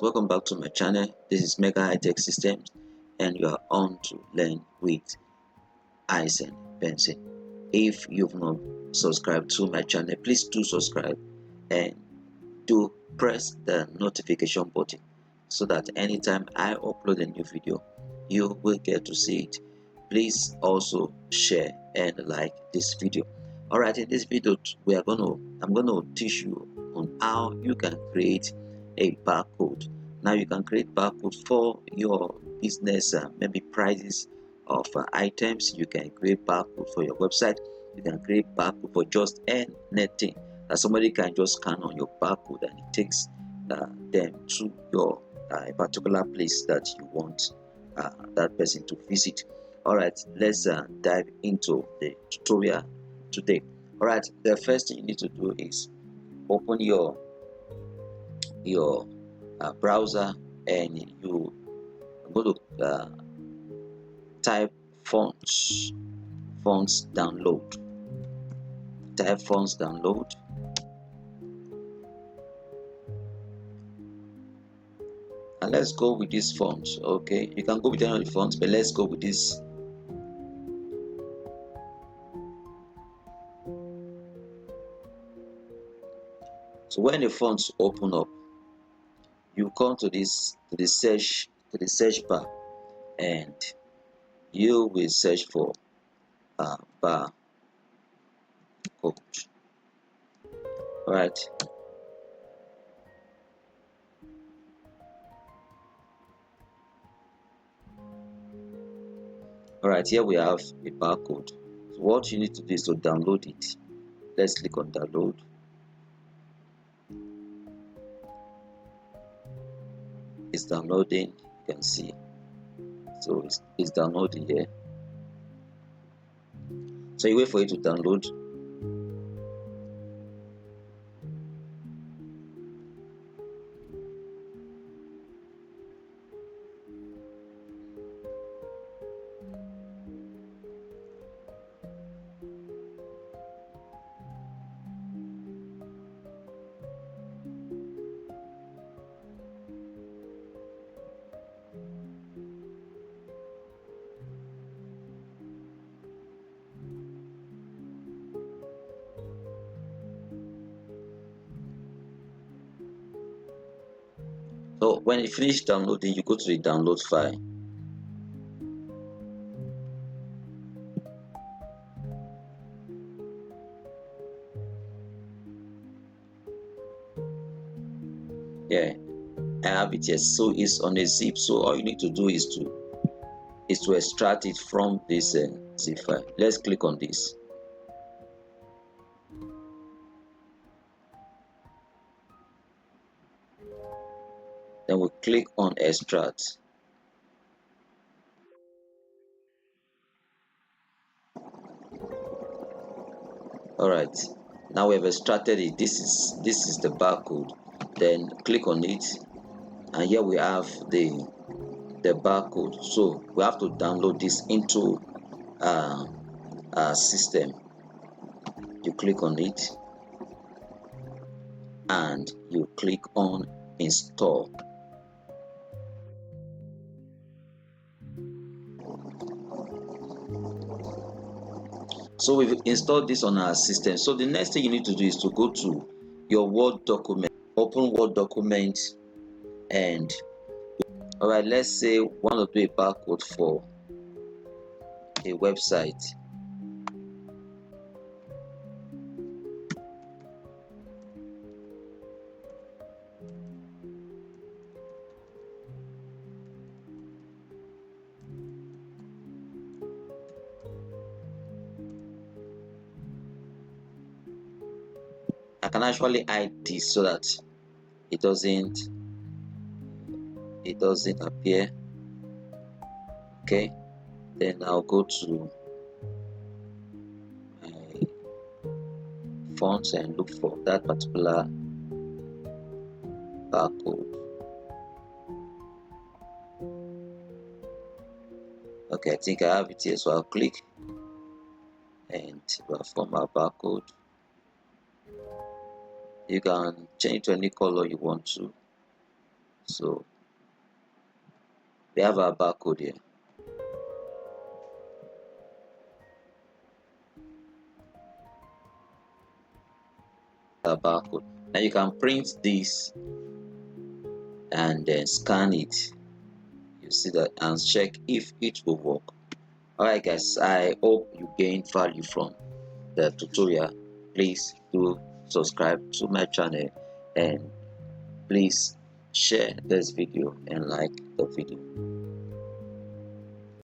welcome back to my channel. This is Mega High Tech Systems and you are on to learn with ice and pencil. If you've not subscribed to my channel, please do subscribe and do press the notification button so that anytime I upload a new video you will get to see it. Please also share and like this video. Alright, in this video I'm gonna teach you on how you can create a barcode. Now you can create barcode for your business, maybe prices of items. You can create barcode for your website. You can create barcode for just anything that somebody can just scan on your barcode and it takes them to your particular place that you want that person to visit. All right, let's dive into the tutorial today. All right, the first thing you need to do is open your browser and you go to type fonts download. Type fonts download. And let's go with this font. Okay, you can go with any of the fonts, but let's go with this. So when the fonts open up, you come to the search bar and you will search for barcode. All right. Alright, here we have a barcode. So what you need to do is to download it. Let's click on download. It's downloading, you can see. So it's downloading here. So you wait for it to download. So when you finish downloading, you go to the download file. Yeah, I have it here. So it's on a zip. So all you need to do is to extract it from this zip file. Let's click on this. Then we click on extract. Alright, now we have extracted it. This is the barcode. Then click on it and here we have the barcode. So we have to download this into our system. You click on it and you click on install. So we've installed this on our system. So the next thing you need to do is to go to your Word document, open Word document, and alright, let's say we want to do a barcode for a website. I can actually hide this so that it doesn't appear. Okay, then I'll go to my fonts and look for that particular barcode. Okay, I think I have it here, so I'll click and we'll form our barcode. You can change to any color you want to. So we have our barcode here. Our barcode. Now you can print this and then scan it. You see that, and check if it will work. Alright guys, I hope you gained value from the tutorial. Please do subscribe to my channel and please share this video and like the video.